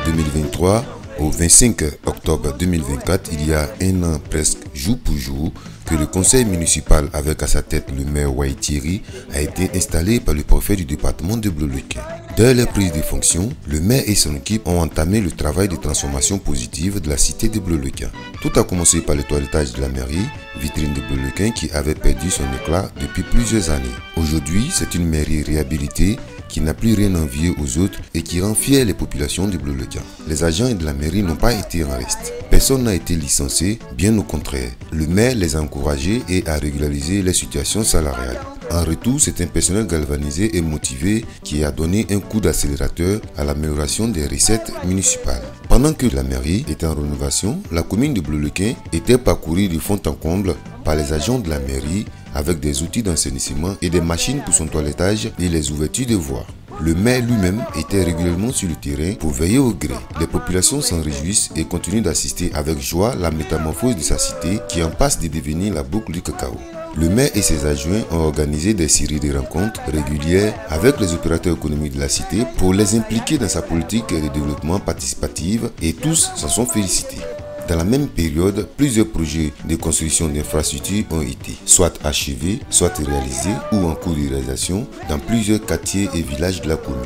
2023 au 25 octobre 2024, il y a un an presque jour pour jour, que le conseil municipal avec à sa tête le maire Waï-Thierry a été installé par le préfet du département de Bleu-le-Quin. Dès leur prise de fonction, le maire et son équipe ont entamé le travail de transformation positive de la cité de Bleu-le-Quin. Tout a commencé par le toilettage de la mairie, vitrine de Bleu-le-Quin qui avait perdu son éclat depuis plusieurs années. Aujourd'hui, c'est une mairie réhabilitée qui n'a plus rien à envier aux autres et qui rend fiers les populations de Bleu-le-Quin. Les agents de la mairie n'ont pas été en reste. Personne n'a été licencié, bien au contraire. Le maire les a encouragés et a régularisé les situations salariales. En retour, c'est un personnel galvanisé et motivé qui a donné un coup d'accélérateur à l'amélioration des recettes municipales. Pendant que la mairie était en rénovation, la commune de Bleu-le-Quin était parcourue de fond en comble par les agents de la mairie avec des outils d'assainissement et des machines pour son toilettage et les ouvertures de voies. Le maire lui-même était régulièrement sur le terrain pour veiller au gré. Les populations s'en réjouissent et continuent d'assister avec joie la métamorphose de sa cité qui en passe de devenir la boucle du cacao. Le maire et ses adjoints ont organisé des séries de rencontres régulières avec les opérateurs économiques de la cité pour les impliquer dans sa politique de développement participatif et tous s'en sont félicités. Dans la même période, plusieurs projets de construction d'infrastructures ont été soit achevés, soit réalisés ou en cours de réalisation dans plusieurs quartiers et villages de la commune.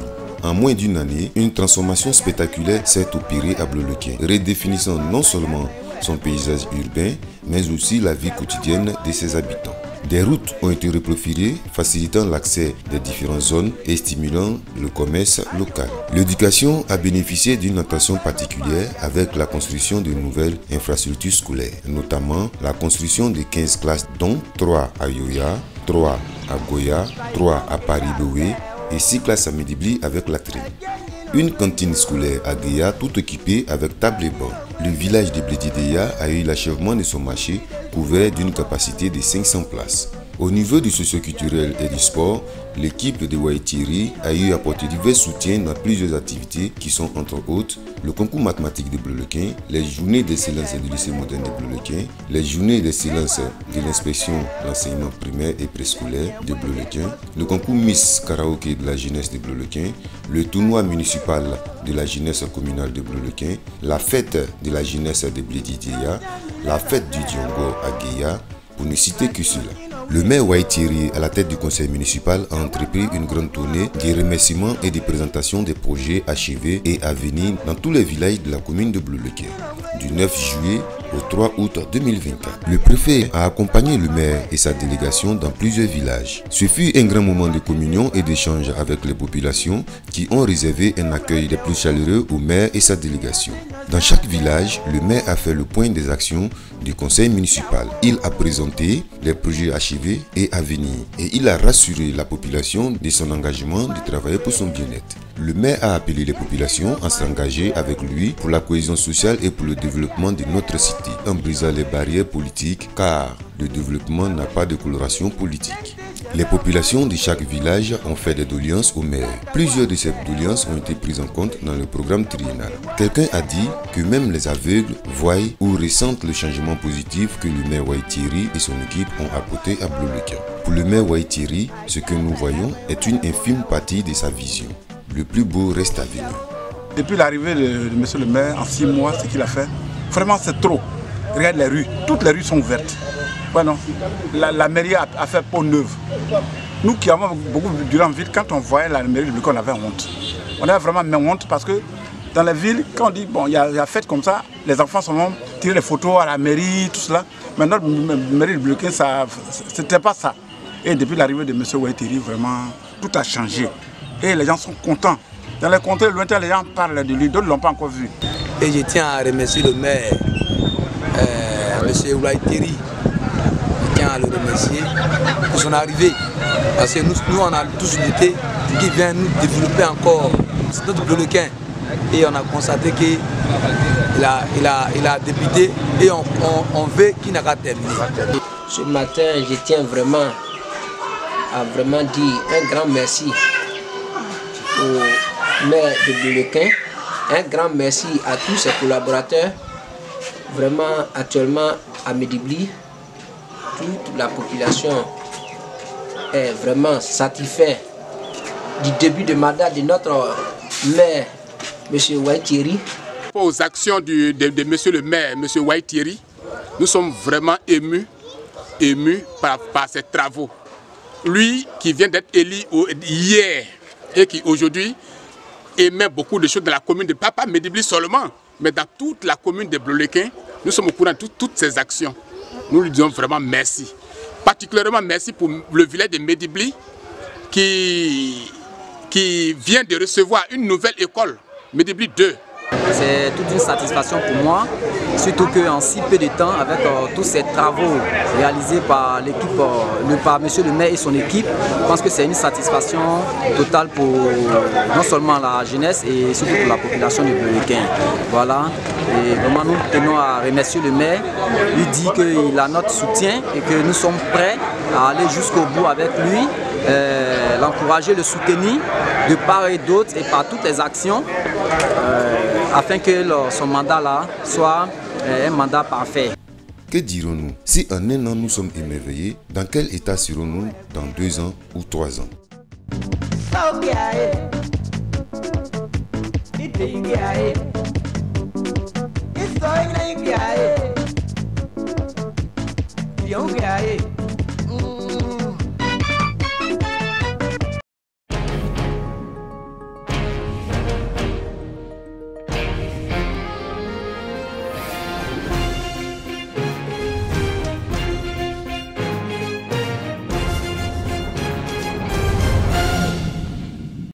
En moins d'une année, une transformation spectaculaire s'est opérée à Bleu-le-Quin, redéfinissant non seulement son paysage urbain, mais aussi la vie quotidienne de ses habitants. Des routes ont été reprofilées, facilitant l'accès des différentes zones et stimulant le commerce local. L'éducation a bénéficié d'une attention particulière avec la construction de nouvelles infrastructures scolaires, notamment la construction de 15 classes dont 3 à Yoya, 3 à Goya, 3 à Paris-Boué et 6 classes à Medibli avec latrine. Une cantine scolaire à Guéa tout équipée avec table et banc. Le village de Blédidéa a eu l'achèvement de son marché couvert d'une capacité de 500 places. Au niveau du socio-culturel et du sport, l'équipe de Waï-Thierry a eu apporté divers soutiens dans plusieurs activités qui sont entre autres le concours mathématique de Bleu-le-Quin, les journées d'excellence du lycée moderne de Bleu-le-Quin, les journées d'excellence de l'inspection de l'enseignement primaire et préscolaire de Bleu-le-Quin, le concours Miss Karaoké de la jeunesse de Bleu-le-Quin, le tournoi municipal de la jeunesse communale de Bleu-le-Quin, la fête de la jeunesse de Blédidéa, la fête du Diongo à Guéa, pour ne citer que cela. Le maire Waï-Thierry, à la tête du conseil municipal, a entrepris une grande tournée de remerciements et de présentation des projets achevés et à venir dans tous les villages de la commune de Bleu-le-Quin, du 9 juillet au 3 août 2024. Le préfet a accompagné le maire et sa délégation dans plusieurs villages. Ce fut un grand moment de communion et d'échange avec les populations qui ont réservé un accueil des plus chaleureux au maire et sa délégation. Dans chaque village, le maire a fait le point des actions du conseil municipal. Il a présenté les projets achevés et à venir et il a rassuré la population de son engagement de travailler pour son bien-être. Le maire a appelé les populations à s'engager avec lui pour la cohésion sociale et pour le développement de notre cité, en brisant les barrières politiques car le développement n'a pas de coloration politique. Les populations de chaque village ont fait des doléances au maire. Plusieurs de ces doléances ont été prises en compte dans le programme triennal. Quelqu'un a dit que même les aveugles voient ou ressentent le changement positif que le maire Waï-Thierry et son équipe ont apporté à Bleu-le-Quin. Pour le maire Waï-Thierry, ce que nous voyons est une infime partie de sa vision. Le plus beau reste à venir. Depuis l'arrivée de monsieur le maire, en 6 mois, ce qu'il a fait, vraiment c'est trop. Regarde les rues, toutes les rues sont ouvertes. Bueno, la mairie a fait peau neuve. Nous qui avons beaucoup durant la ville, quand on voyait la mairie, on avait honte. On avait vraiment honte parce que dans la ville, quand on dit bon, il y a fête comme ça, les enfants sont vont tirer les photos à la mairie, tout cela. Mais notre mairie de Bleu-le-Quin, c'était pas ça. Et depuis l'arrivée de M. Waï-Thierry, vraiment, tout a changé. Et les gens sont contents. Dans les contrées lointains, les gens parlent de lui, d'autres ne l'ont pas encore vu. Et je tiens à remercier le maire, M. Waï-Thierry. Je tiens à le remercier pour son arrivée. Parce que nous on a tous lutté pour qu'il vienne nous développer encore notre Bleu-le-Quin. Et on a constaté qu'il a débuté et on veut qu'il n'a qu'à terminer. Ce matin, je tiens vraiment à dire un grand merci au maire de Bleu-le-Quin, un grand merci à tous ses collaborateurs. Vraiment, actuellement, à Medibli, toute la population est vraiment satisfaite du début de mandat de notre maire M. Waï-Thierry. Aux actions de monsieur le maire, M. Waï-Thierry, nous sommes vraiment émus par ses travaux. Lui qui vient d'être élu hier et qui aujourd'hui émet beaucoup de choses dans la commune de Papa Médibli seulement, mais dans toute la commune de Bleulequin, nous sommes au courant de toutes ces actions. Nous lui disons vraiment merci. Particulièrement merci pour le village de Médibli qui vient de recevoir une nouvelle école, Médibli 2. C'est toute une satisfaction pour moi, surtout qu'en si peu de temps, avec tous ces travaux réalisés par l'équipe, par M. le maire et son équipe, je pense que c'est une satisfaction totale pour non seulement la jeunesse et surtout pour la population de Bleulequin. Voilà, et vraiment nous tenons à remercier le maire, lui dit qu'il a notre soutien et que nous sommes prêts à aller jusqu'au bout avec lui, l'encourager, le soutenir de part et d'autre et par toutes les actions. Afin que son mandat là soit un mandat parfait. Que dirons-nous? Si en un an nous sommes émerveillés, dans quel état serons-nous dans 2 ans ou 3 ans? Okay.